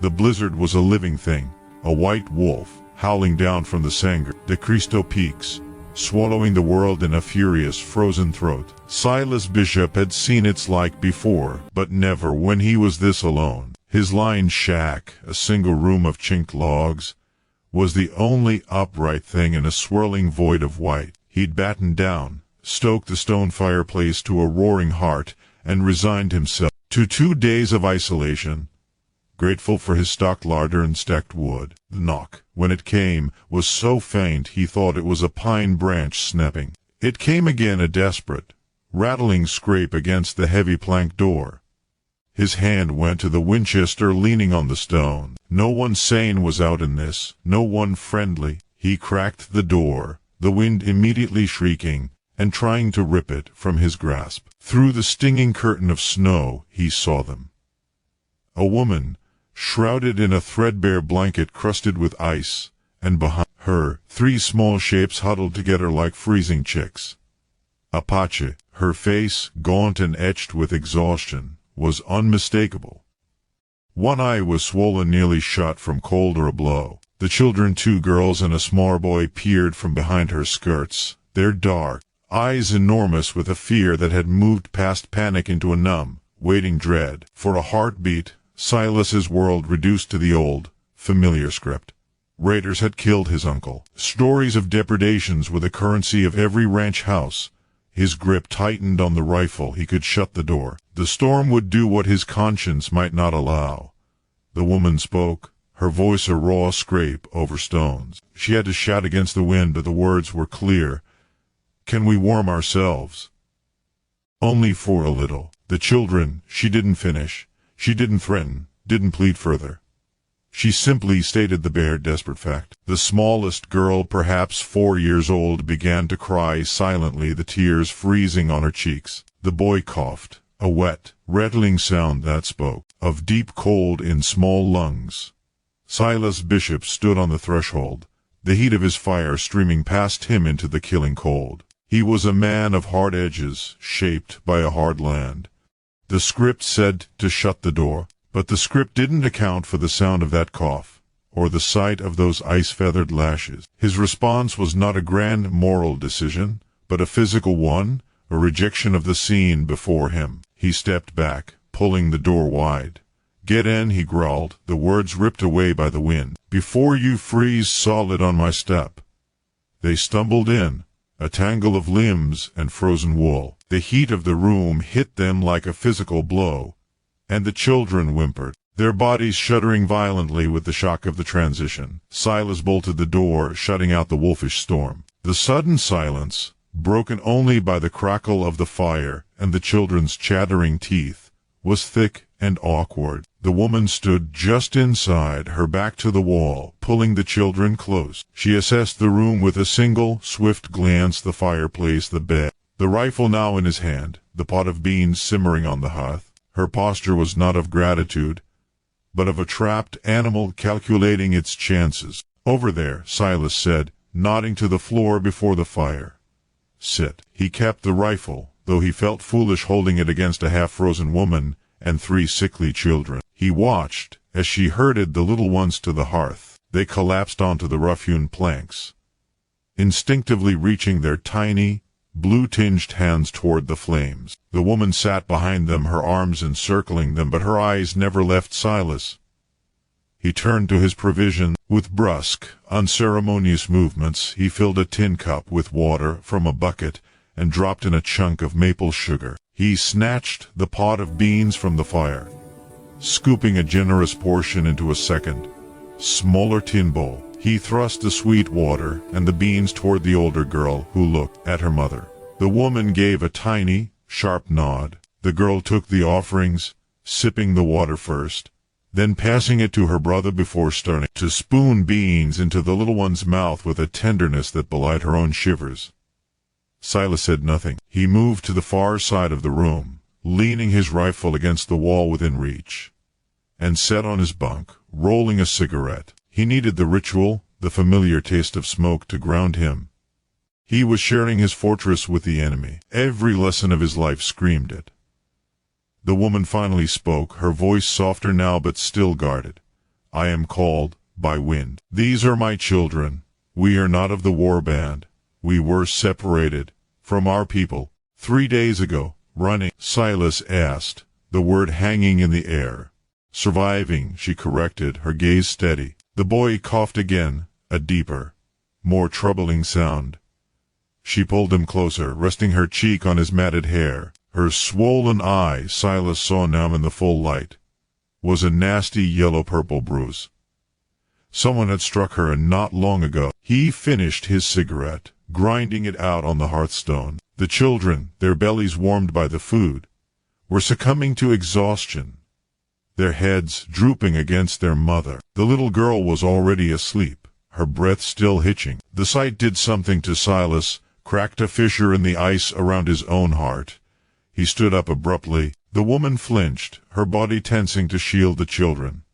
The blizzard was a living thing, a white wolf, howling down from the Sangre de Cristo peaks, swallowing the world in a furious frozen throat. Silas Bishop had seen its like before, but never when he was this alone. His lined shack, a single room of chinked logs, was the only upright thing in a swirling void of white. He'd battened down, stoked the stone fireplace to a roaring heart, and resigned himself to 2 days of isolation, grateful for his stocked larder and stacked wood. The knock, when it came, was so faint he thought it was a pine branch snapping. It came again, a desperate, rattling scrape against the heavy plank door. His hand went to the Winchester leaning on the stone. No one sane was out in this, no one friendly. He cracked the door, the wind immediately shrieking, and trying to rip it from his grasp. Through the stinging curtain of snow he saw them. A woman, shrouded in a threadbare blanket crusted with ice, and behind her, 3 small shapes huddled together like freezing chicks. Apache, her face, gaunt and etched with exhaustion, was unmistakable. One eye was swollen nearly shut from cold or a blow. The children, 2 girls and a small boy, peered from behind her skirts, their dark eyes enormous with a fear that had moved past panic into a numb, waiting dread. For a heartbeat, Silas's world reduced to the old, familiar script. Raiders had killed his uncle. Stories of depredations were the currency of every ranch house. His grip tightened on the rifle. He could shut the door. The storm would do what his conscience might not allow. The woman spoke, her voice a raw scrape over stones. She had to shout against the wind, but the words were clear. "Can we warm ourselves?" "Only for a little." The children, she didn't finish. She didn't threaten, didn't plead further. She simply stated the bare, desperate fact. The smallest girl, perhaps 4 years old, began to cry silently, the tears freezing on her cheeks. The boy coughed, a wet, rattling sound that spoke of deep cold in small lungs. Silas Bishop stood on the threshold, the heat of his fire streaming past him into the killing cold. He was a man of hard edges, shaped by a hard land. The script said to shut the door, but the script didn't account for the sound of that cough, or the sight of those ice-feathered lashes. His response was not a grand moral decision, but a physical one, a rejection of the scene before him. He stepped back, pulling the door wide. "Get in," he growled, the words ripped away by the wind, "before you freeze solid on my step." They stumbled in, a tangle of limbs and frozen wool. The heat of the room hit them like a physical blow, and the children whimpered, their bodies shuddering violently with the shock of the transition. Silas bolted the door, shutting out the wolfish storm. The sudden silence, broken only by the crackle of the fire and the children's chattering teeth, was thick and awkward. The woman stood just inside, her back to the wall, pulling the children close. She assessed the room with a single, swift glance, the fireplace, the bed, the rifle now in his hand, the pot of beans simmering on the hearth. Her posture was not of gratitude, but of a trapped animal calculating its chances. "Over there," Silas said, nodding to the floor before the fire. "Sit." He kept the rifle, though he felt foolish holding it against a half-frozen woman and 3 sickly children. He watched as she herded the little ones to the hearth. They collapsed onto the rough-hewn planks, instinctively reaching their tiny, blue-tinged hands toward the flames. The woman sat behind them, her arms encircling them, but her eyes never left Silas. He turned to his provision. With brusque, unceremonious movements, he filled a tin cup with water from a bucket and dropped in a chunk of maple sugar. He snatched the pot of beans from the fire, scooping a generous portion into a second, smaller tin bowl. He thrust the sweet water and the beans toward the older girl, who looked at her mother. The woman gave a tiny, sharp nod. The girl took the offerings, sipping the water first, then passing it to her brother before starting to spoon beans into the little one's mouth with a tenderness that belied her own shivers. Silas said nothing. He moved to the far side of the room, leaning his rifle against the wall within reach, and sat on his bunk, rolling a cigarette. He needed the ritual, the familiar taste of smoke to ground him. He was sharing his fortress with the enemy. Every lesson of his life screamed it. The woman finally spoke, her voice softer now but still guarded. I am called by wind. These are my children. We are not of the war band. We were separated from our people 3 days ago. Running, Silas asked, the word hanging in the air. Surviving, she corrected, her gaze steady. The boy coughed again, a deeper, more troubling sound. She pulled him closer, resting her cheek on his matted hair. Her swollen eye, Silas saw now in the full light, was a nasty yellow-purple bruise. Someone had struck her not long ago. He finished his cigarette, grinding it out on the hearthstone. The children, their bellies warmed by the food, were succumbing to exhaustion, their heads drooping against their mother. The little girl was already asleep, her breath still hitching. The sight did something to Silas, cracked a fissure in the ice around his own heart. He stood up abruptly. The woman flinched, her body tensing to shield the children.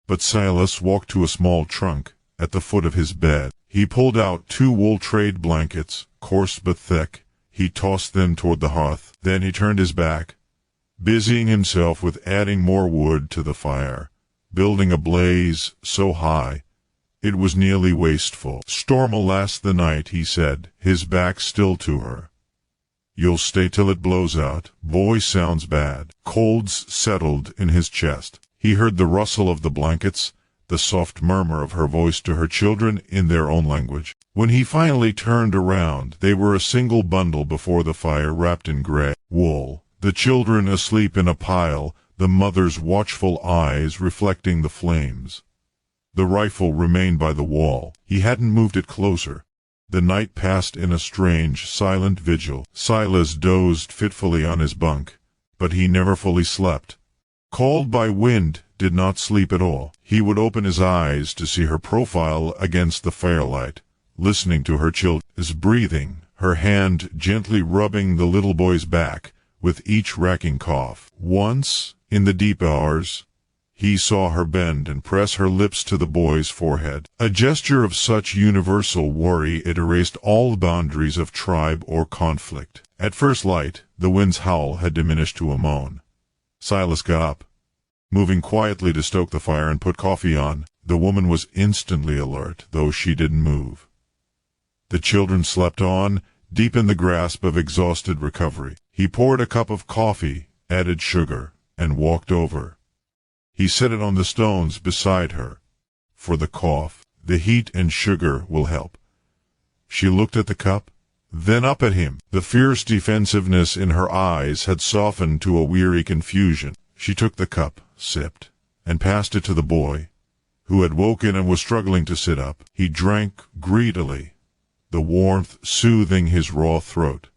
But Silas walked to a small trunk at the foot of his bed. He pulled out 2 wool trade blankets, coarse but thick. He tossed them toward the hearth. Then he turned his back, busying himself with adding more wood to the fire, building a blaze so high it was nearly wasteful. "Storm'll last the night," he said, his back still to her. "You'll stay till it blows out." Boy, sounds bad. Colds settled in his chest. He heard the rustle of the blankets, the soft murmur of her voice to her children in their own language. When he finally turned around, they were a single bundle before the fire, wrapped in gray wool. The children asleep in a pile, the mother's watchful eyes reflecting the flames. The rifle remained by the wall. He hadn't moved it closer. The night passed in a strange, silent vigil. Silas dozed fitfully on his bunk, but he never fully slept. Called by wind, did not sleep at all. He would open his eyes to see her profile against the firelight, listening to her children's breathing, her hand gently rubbing the little boy's back with each racking cough. Once, in the deep hours, he saw her bend and press her lips to the boy's forehead. A gesture of such universal worry it erased all boundaries of tribe or conflict. At first light, the wind's howl had diminished to a moan. Silas got up, moving quietly to stoke the fire and put coffee on. The woman was instantly alert, though she didn't move. The children slept on, deep in the grasp of exhausted recovery. He poured a cup of coffee, added sugar, and walked over. He set it on the stones beside her. For the cough, the heat and sugar will help. She looked at the cup, then up at him. The fierce defensiveness in her eyes had softened to a weary confusion. She took the cup, sipped, and passed it to the boy, who had woken and was struggling to sit up. He drank greedily, the warmth soothing his raw throat.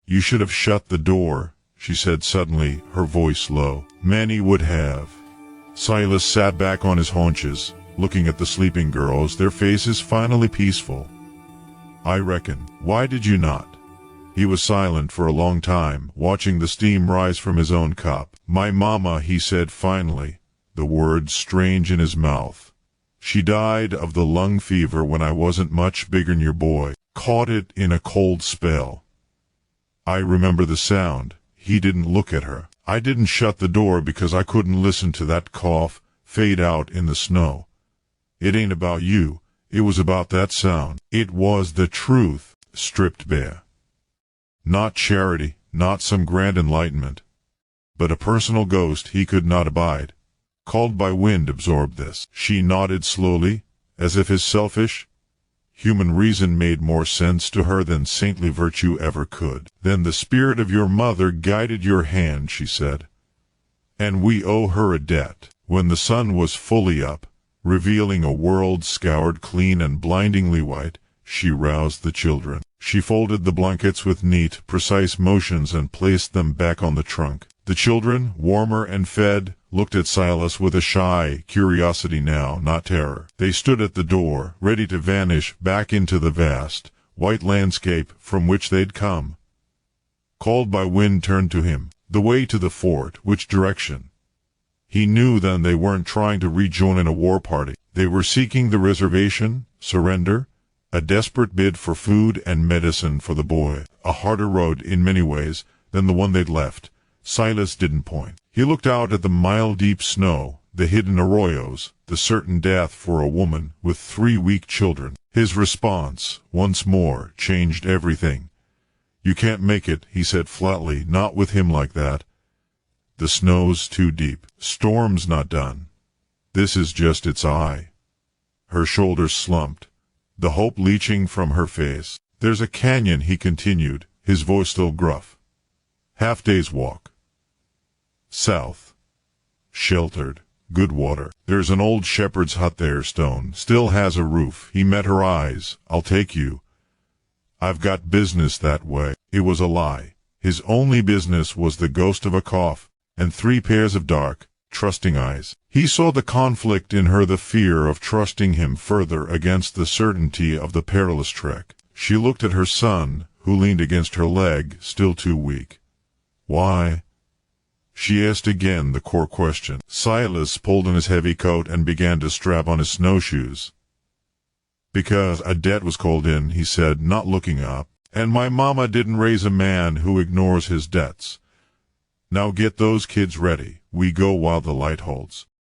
"You should have shut the door," she said suddenly, her voice low. Many would have. Silas sat back on his haunches, looking at the sleeping girls, their faces finally peaceful. "I reckon. Why did you not?" He was silent for a long time, watching the steam rise from his own cup. "My mama," he said finally, the words strange in his mouth. "She died of the lung fever when I wasn't much bigger'n your boy. Caught it in a cold spell. I remember the sound." He didn't look at her. "I didn't shut the door because I couldn't listen to that cough fade out in the snow. It ain't about you. It was about that sound. It was the truth, stripped bare. Not charity, not some grand enlightenment, but a personal ghost he could not abide. Called by wind absorbed this." She nodded slowly, as if his selfish, human reason made more sense to her than saintly virtue ever could. "Then the spirit of your mother guided your hand," she said, "and we owe her a debt." When the sun was fully up, revealing a world scoured clean and blindingly white, she roused the children. She folded the blankets with neat, precise motions and placed them back on the trunk. The children, warmer and fed, looked at Silas with a shy curiosity now, not terror. They stood at the door, ready to vanish back into the vast, white landscape from which they'd come. Called by wind turned to him. "The way to the fort, which direction?" He knew then they weren't trying to rejoin a war party. They were seeking the reservation, surrender, a desperate bid for food and medicine for the boy. A harder road in many ways than the one they'd left. Silas didn't point. He looked out at the mile-deep snow, the hidden arroyos, the certain death for a woman with 3 weak children. His response, once more, changed everything. "You can't make it," he said flatly, "not with him like that. The snow's too deep. Storm's not done. This is just its eye." Her shoulders slumped, the hope leaching from her face. "There's a canyon," he continued, his voice still gruff. "Half-day's walk. South. Sheltered. Good water. There's an old shepherd's hut there, stone. Still has a roof." He met her eyes. "I'll take you. I've got business that way." It was a lie. His only business was the ghost of a cough, and 3 pairs of dark, trusting eyes. He saw the conflict in her, the fear of trusting him further against the certainty of the perilous trek. She looked at her son, who leaned against her leg, still too weak. "Why?" She asked again the core question. Silas pulled on his heavy coat and began to strap on his snowshoes. "Because a debt was called in," he said, not looking up, "and my mama didn't raise a man who ignores his debts. Now get those kids ready. We go while the light holds."